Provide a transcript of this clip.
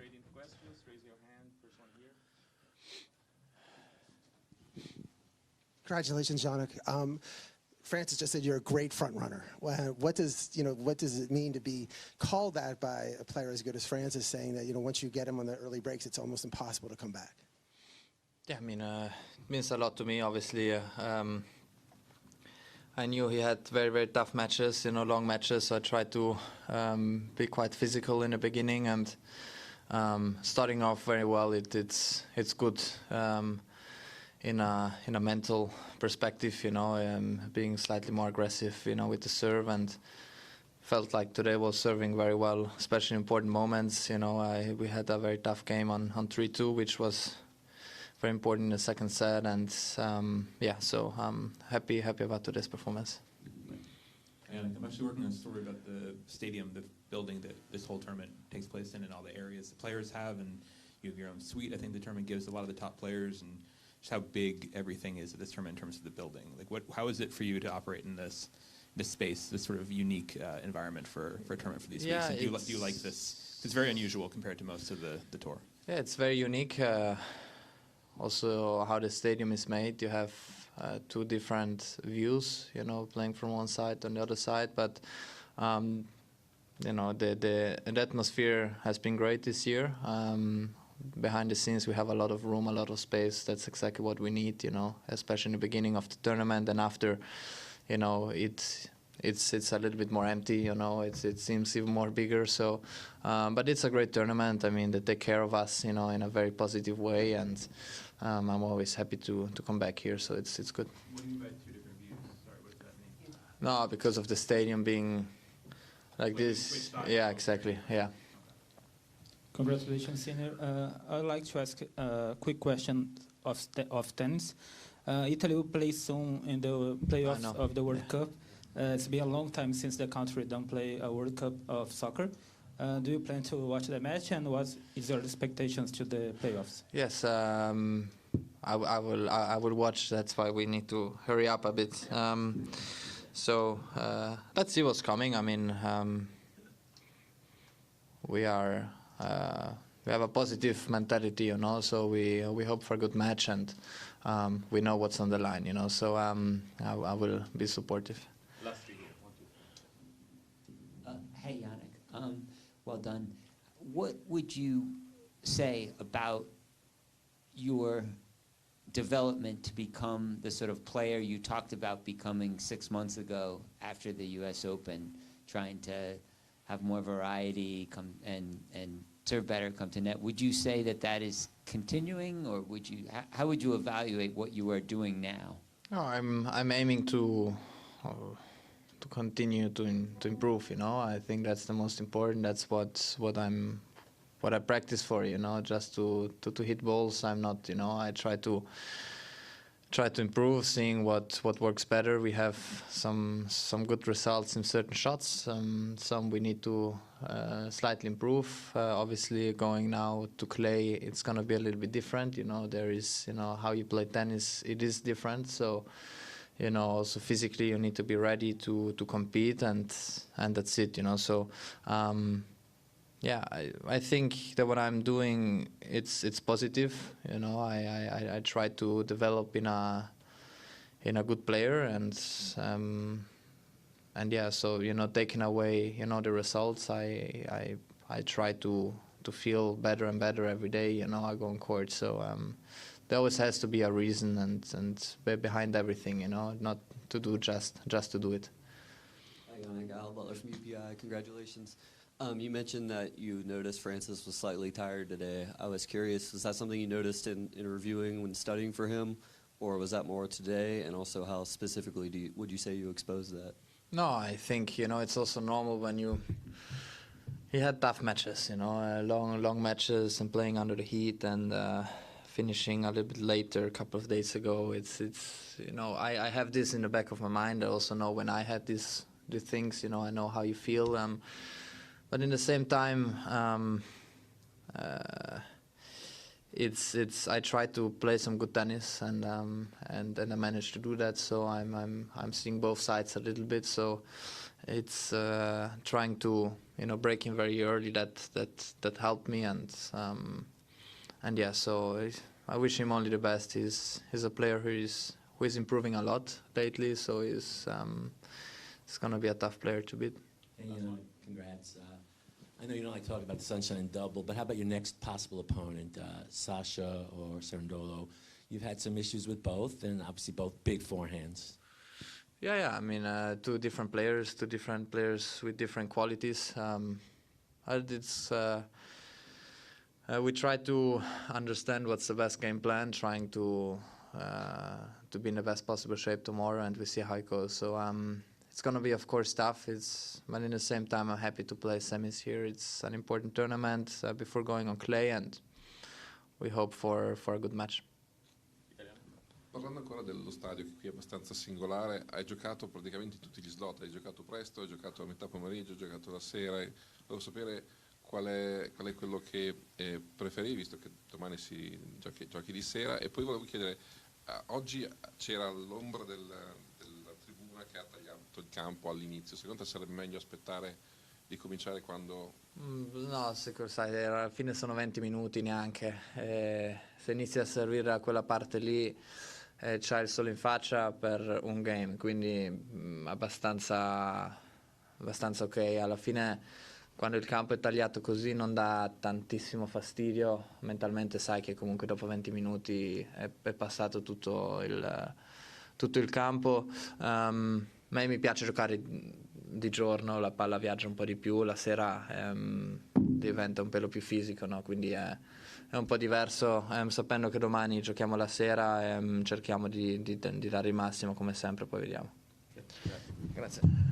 trading questions. Raise your hand. First one here. Congratulations, Jannik. Frances just said you're a great front runner. What does it mean to be called that by a player as good as Frances, saying that once you get him on the early breaks, it's almost impossible to come back? Yeah, I mean, it means a lot to me. Obviously, I knew he had very, very tough matches, long matches. So I tried to be quite physical in the beginning, and starting off very well. It's good. In a mental perspective, being slightly more aggressive, with the serve, and felt like today was serving very well, especially in important moments. We had a very tough game on 3-2, which was very important in the second set, and so I'm happy about today's performance. And I'm actually working on a story about the stadium, the building that this whole tournament takes place in, and all the areas the players have, and you have your own suite. I think the tournament gives a lot of the top players, and just how big everything is at this tournament in terms of the building. Like, how is it for you to operate in this space, this sort of unique environment for a tournament for these weeks? And do you like this? It's very unusual compared to most of the tour. Yeah, it's very unique. Also, how the stadium is made, you have two different views, playing from one side and the other side. But the atmosphere has been great this year. Behind the scenes, we have a lot of room, a lot of space. That's exactly what we need, especially in the beginning of the tournament. And after, it's a little bit more empty, it seems even more bigger. So, but it's a great tournament. I mean, they take care of us, in a very positive way. And I'm always happy to come back here. So it's good. What do you mean by two different views? Sorry, what does that mean? No, because of the stadium being like this. Yeah, exactly. Yeah. Congratulations, Sinner. I'd like to ask a quick question of tennis. Italy will play soon in the playoffs of the World Cup. It's been a long time since the country don't play a World Cup of soccer. Do you plan to watch the match, and what is your expectations to the playoffs? Yes, I will watch. That's why we need to hurry up a bit. So let's see what's coming. I mean, we have a positive mentality, so we hope for a good match, and we know what's on the line, so I will be supportive. Last three here. Hey, Jannik, well done. What would you say about your development to become the sort of player you talked about becoming 6 months ago after the U.S. Open, trying to have more variety, and serve better, come to net? Would you say that is continuing, or how would you evaluate what you are doing now? No, I'm aiming to continue to improve. I think that's the most important. That's what I practice for. Just to hit balls. I'm not. I try to improve, seeing what works better. We have some good results in certain shots. Some we need to slightly improve. Obviously, going now to clay, it's gonna be a little bit different. There is how you play tennis. It is different. So, also physically, you need to be ready to compete, and that's it. So. Yeah, I think that what I'm doing, it's positive. I try to develop in a good player, and yeah. So taking away the results, I try to feel better and better every day. I go on court. So there always has to be a reason and behind everything. Not to do just to do it. Hi, Jannik. Al Butler from UPI. Congratulations. You mentioned that you noticed Frances was slightly tired today. I was curious, was that something you noticed in reviewing when studying for him, or was that more today? And also, how specifically would you say you exposed that? No, I think, it's also normal when he had tough matches, long matches, and playing under the heat, and finishing a little bit later a couple of days ago. It's I have this in the back of my mind. I also know when I had these things, I know how you feel. But in the same time, I try to play some good tennis, and I managed to do that. So I'm seeing both sides a little bit. So it's trying to break him very early that helped me, and yeah, so I wish him only the best. He's a player who is improving a lot lately, so he's going to be a tough player to beat. And congrats. I know you don't like talking about the Sunshine Double, but how about your next possible opponent, Sasha or Cerundolo? You've had some issues with both, and obviously both big forehands. Yeah. I mean, two different players with different qualities. We try to understand what's the best game plan, trying to be in the best possible shape tomorrow, and we see how it goes. So it's going to be, of course, tough. But in the same time, I'm happy to play semis here. It's an important tournament before going on clay, and we hope for a good match. Parlando ancora dello stadio, che qui è abbastanza singolare, hai giocato praticamente tutti gli slot, hai giocato presto, hai giocato a metà pomeriggio, hai giocato la sera. Volevo sapere qual è quello che preferivi, visto che domani giochi di sera, e poi volevo chiedere, oggi c'era l'ombra della tribuna che ha tagliato il campo all'inizio, secondo te sarebbe meglio aspettare di cominciare quando... No, sai, alla fine sono 20 minuti neanche, se inizi a servire a quella parte lì c'hai il sole in faccia per un game, quindi abbastanza ok. Alla fine, quando il campo è tagliato così, non dà tantissimo fastidio, mentalmente sai che comunque dopo 20 minuti è passato tutto il campo. A me mi piace giocare di giorno, la palla viaggia un po' di più, la sera diventa un pelo più fisico, no? Quindi è un po' diverso, sapendo che domani giochiamo la sera, cerchiamo di dare il massimo come sempre, poi vediamo. Grazie.